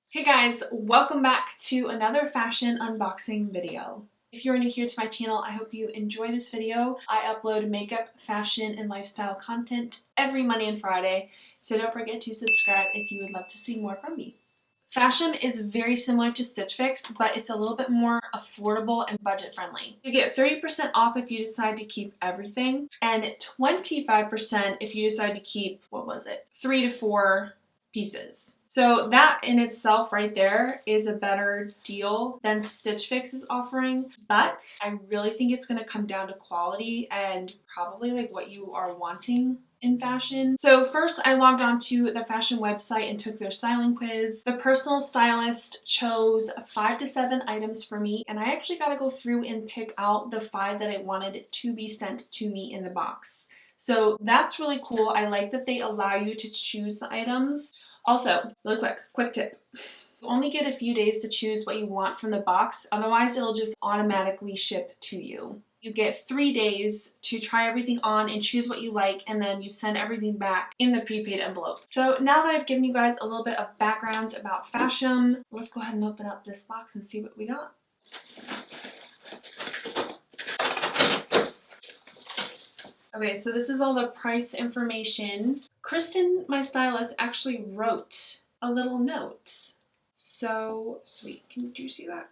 Hey guys, welcome back to another fashion unboxing video. If you're new here to my channel, I hope you enjoy this video. I upload makeup, fashion, and lifestyle content every Monday and Friday, so don't forget to subscribe if you would love to see more from me. Fashom is very similar to Stitch Fix, but it's a little bit more affordable and budget friendly. You get 30% off if you decide to keep everything, and 25% if you decide to keep, 3 to 4 pieces. So that in itself right there is a better deal than Stitch Fix is offering, but I really think it's going to come down to quality and probably like what you are wanting in fashion. So first I logged on to the Fashom website and took their styling quiz. The personal stylist chose 5 to 7 items for me, and I actually got to go through and pick out the 5 that I wanted to be sent to me in the box. So that's really cool. I like that they allow you to choose the items. Also, really quick tip. You only get a few days to choose what you want from the box, otherwise it'll just automatically ship to you. You get 3 days to try everything on and choose what you like, and then you send everything back in the prepaid envelope. So now that I've given you guys a little bit of background about Fashom, let's go ahead and open up this box and see what we got. Okay, so this is all the price information. Kristen, my stylist, actually wrote a little note. So sweet. Do you see that?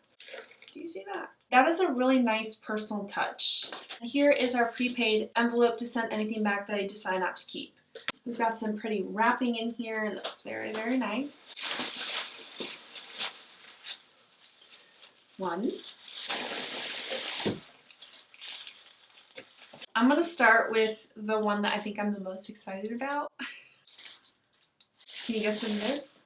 Do you see that? That is a really nice personal touch. Here is our prepaid envelope to send anything back that I decide not to keep. We've got some pretty wrapping in here, and that's very, very nice. One. I'm going to start with the one that I think I'm the most excited about. Can you guess what it is?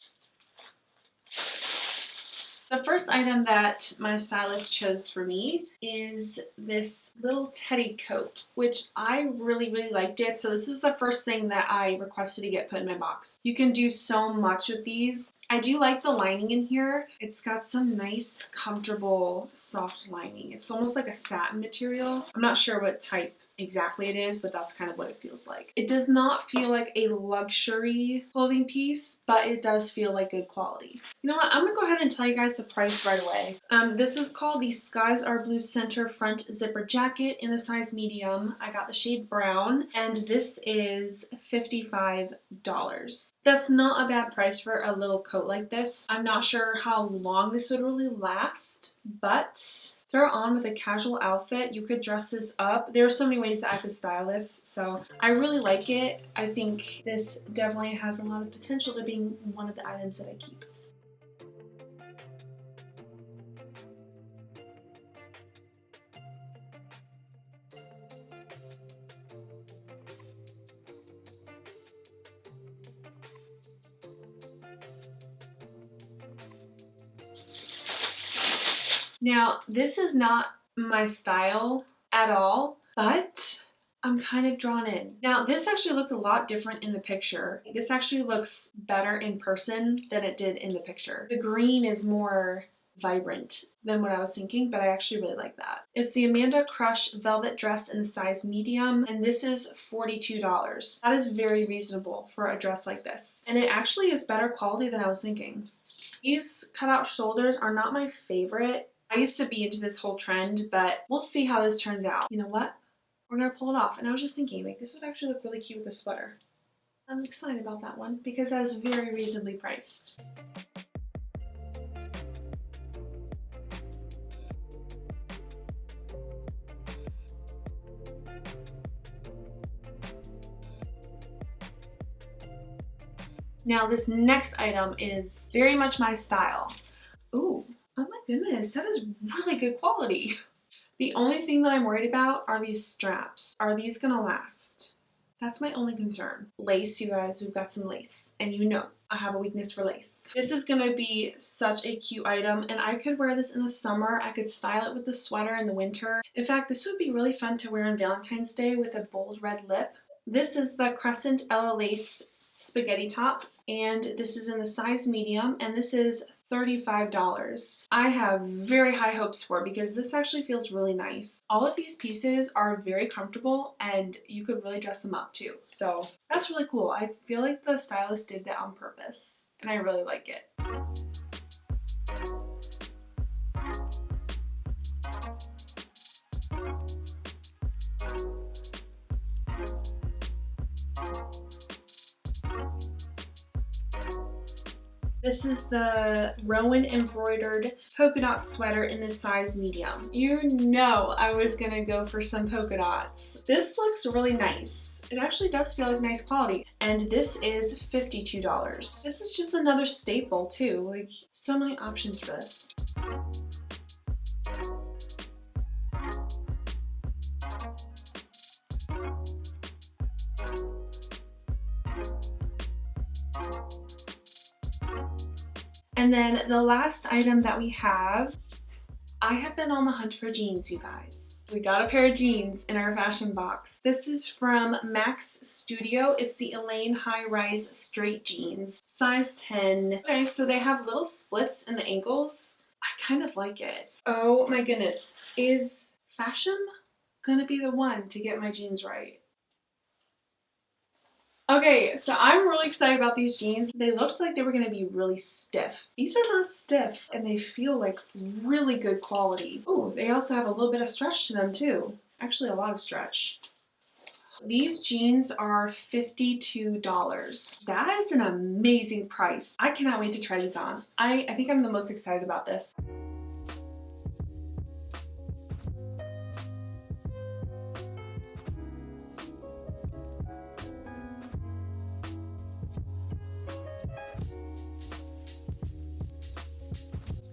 The first item that my stylist chose for me is this little teddy coat, which I really liked it. So this was the first thing that I requested to get put in my box. You can do so much with these. I do like the lining in here. It's got some nice, comfortable, soft lining. It's almost like a satin material. I'm not sure what type exactly it is, but that's kind of what it feels like. It does not feel like a luxury clothing piece, but it does feel like good quality. You know what? I'm gonna go ahead and tell you guys the price right away. This is called the Skies Are Blue Center Front Zipper Jacket in the size medium. I got the shade brown, and this is $55. That's not a bad price for a little coat like this. I'm not sure how long this would really last, but throw it on with a casual outfit. You could dress this up. There are so many ways that I could style this, so I really like it. I think this definitely has a lot of potential to being one of the items that I keep. Now, this is not my style at all, but I'm kind of drawn in. Now, this actually looked a lot different in the picture. This actually looks better in person than it did in the picture. The green is more vibrant than what I was thinking, but I actually really like that. It's the Amanda Crush velvet dress in the size medium, and this is $42. That is very reasonable for a dress like this. And it actually is better quality than I was thinking. These cutout shoulders are not my favorite. I used to be into this whole trend, but we'll see how this turns out. You know what? We're gonna pull it off. And I was just thinking, like, this would actually look really cute with a sweater. I'm excited about that one because that is very reasonably priced. Now this next item is very much my style. Ooh. Oh my goodness, that is really good quality. The only thing that I'm worried about are these straps. Are these gonna last? That's my only concern. Lace, you guys, we've got some lace. And you know, I have a weakness for lace. This is gonna be such a cute item, and I could wear this in the summer. I could style it with the sweater in the winter. In fact, this would be really fun to wear on Valentine's Day with a bold red lip. This is the Crescent Ella Lace spaghetti top, and this is in the size medium, and this is $35. I have very high hopes for it because this actually feels really nice. All of these pieces are very comfortable and you could really dress them up too. So that's really cool. I feel like the stylist did that on purpose and I really like it. This is the Rowan embroidered polka dot sweater in the size medium. You know I was gonna go for some polka dots. This looks really nice. It actually does feel like nice quality. And this is $52. This is just another staple too. Like, so many options for this. And then the last item that we have, I have been on the hunt for jeans, you guys. We got a pair of jeans in our fashion box. This is from Max Studio. It's the Elaine High Rise Straight Jeans, size 10. Okay, so they have little splits in the ankles. I kind of like it. Oh my goodness. Is Fashom gonna be the one to get my jeans right? Okay, so I'm really excited about these jeans. They looked like they were gonna be really stiff. These are not stiff, and they feel like really good quality. Oh, they also have a little bit of stretch to them too. Actually, a lot of stretch. These jeans are $52. That is an amazing price. I cannot wait to try these on. I think I'm the most excited about this.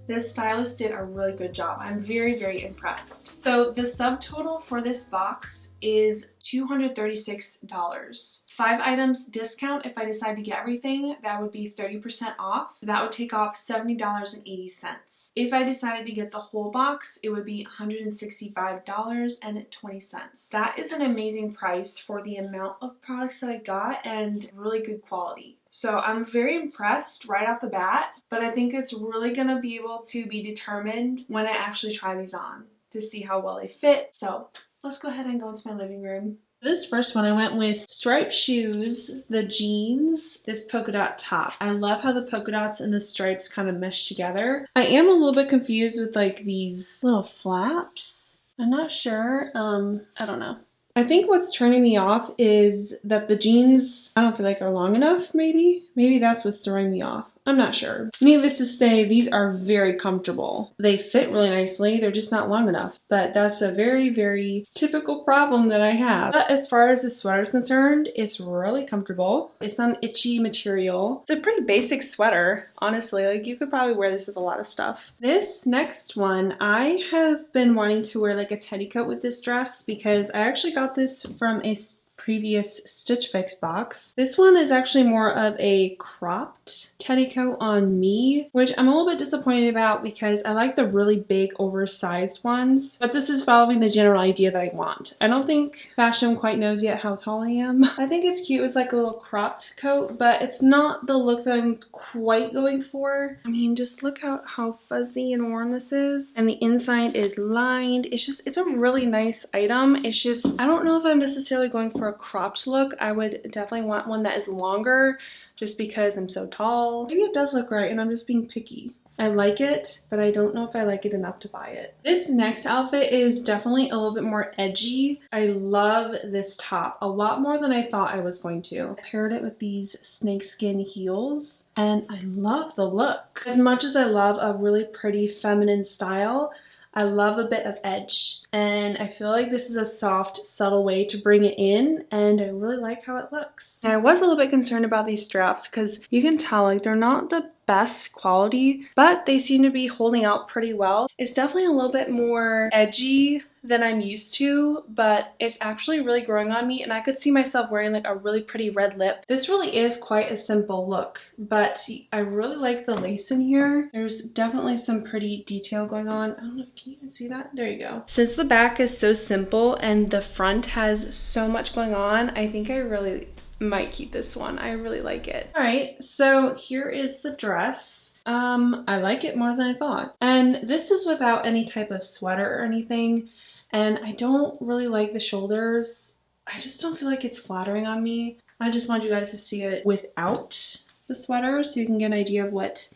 This stylist did a really good job. I'm very, very impressed. So the subtotal for this box is $236. 5 items discount. If I decide to get everything, that would be 30% off. That would take off $70.80. If I decided to get the whole box, it would be $165.20. That is an amazing price for the amount of products that I got and really good quality. So I'm very impressed right off the bat, but I think it's really gonna be able to be determined when I actually try these on to see how well they fit. So let's go ahead and go into my living room. This first one I went with striped shoes, the jeans, this polka dot top. I love how the polka dots and the stripes kind of mesh together. I am a little bit confused with like these little flaps. I'm not sure. I don't know. I think what's turning me off is that the jeans, I don't feel like are long enough, maybe? Maybe that's what's throwing me off. I'm not sure. Needless to say, these are very comfortable. They fit really nicely, they're just not long enough. But that's a very, very typical problem that I have. But as far as the sweater is concerned, it's really comfortable. It's not an itchy material. It's a pretty basic sweater, honestly. Like, you could probably wear this with a lot of stuff. This next one, I have been wanting to wear like a teddy coat with this dress because I actually got this from a previous Stitch Fix box. This one is actually more of a cropped teddy coat on me, which I'm a little bit disappointed about because I like the really big oversized ones, but this is following the general idea that I want. I don't think Fashom quite knows yet how tall I am. I think it's cute. It's like a little cropped coat, but it's not the look that I'm quite going for. I mean, just look how fuzzy and warm this is. And the inside is lined. It's a really nice item. It's just, I don't know if I'm necessarily going for a cropped look. I would definitely want one that is longer just because I'm so tall. Maybe it does look right and I'm just being picky. I like it, but I don't know if I like it enough to buy it. This next outfit is definitely a little bit more edgy. I love this top a lot more than I thought I was going to. I paired it with these snakeskin heels and I love the look. As much as I love a really pretty feminine style, I love a bit of edge, and I feel like this is a soft, subtle way to bring it in, and I really like how it looks. And I was a little bit concerned about these straps because you can tell like they're not the best quality, but they seem to be holding out pretty well. It's definitely a little bit more edgy than I'm used to, but it's actually really growing on me, and I could see myself wearing like a really pretty red lip. This really is quite a simple look, but I really like the lace in here. There's definitely some pretty detail going on. I don't know, can you even see that? There you go. Since the back is so simple and the front has so much going on, I think I really might keep this one. I really like it. All right, so here is the dress. I like it more than I thought. And this is without any type of sweater or anything. And I don't really like the shoulders. I just don't feel like it's flattering on me. I just want you guys to see it without the sweater so you can get an idea of what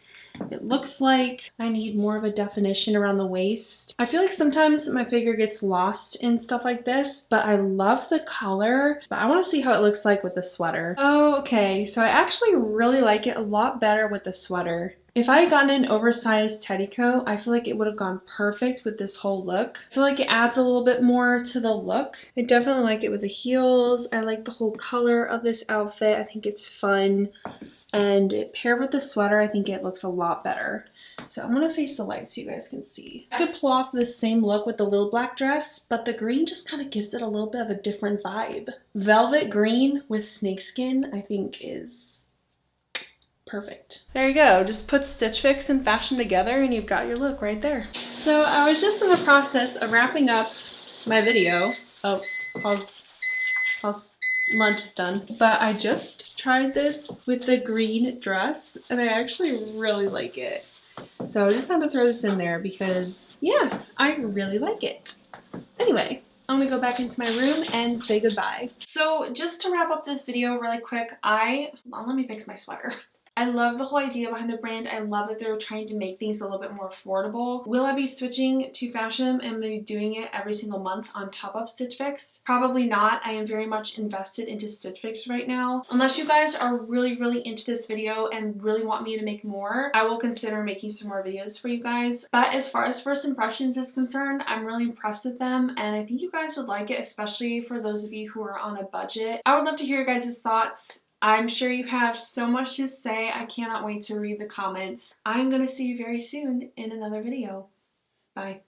It looks like I need more of a definition around the waist. I feel like sometimes my figure gets lost in stuff like this, but I love the color. But I want to see how it looks like with the sweater. Okay, so I actually really like it a lot better with the sweater. If I had gotten an oversized teddy coat, I feel like it would have gone perfect with this whole look. I feel like it adds a little bit more to the look. I definitely like it with the heels. I like the whole color of this outfit. I think it's fun. And it paired with the sweater, I think it looks a lot better. So I'm gonna face the light so you guys can see. I could pull off this same look with the little black dress, but the green just kind of gives it a little bit of a different vibe. Velvet green with snakeskin, I think is perfect. There you go, just put Stitch Fix and Fashom together and you've got your look right there. So I was just in the process of wrapping up my video. Oh, pause. Lunch is done. But I just tried this with the green dress and I actually really like it. So I just had to throw this in there because, yeah, I really like it. Anyway, I'm gonna go back into my room and say goodbye. So just to wrap up this video really quick, let me fix my sweater. I love the whole idea behind the brand. I love that they're trying to make things a little bit more affordable. Will I be switching to Fashom and maybe doing it every single month on top of Stitch Fix? Probably not. I am very much invested into Stitch Fix right now. Unless you guys are really, really into this video and really want me to make more, I will consider making some more videos for you guys. But as far as first impressions is concerned, I'm really impressed with them and I think you guys would like it, especially for those of you who are on a budget. I would love to hear your guys' thoughts. I'm sure you have so much to say. I cannot wait to read the comments. I'm gonna see you very soon in another video. Bye.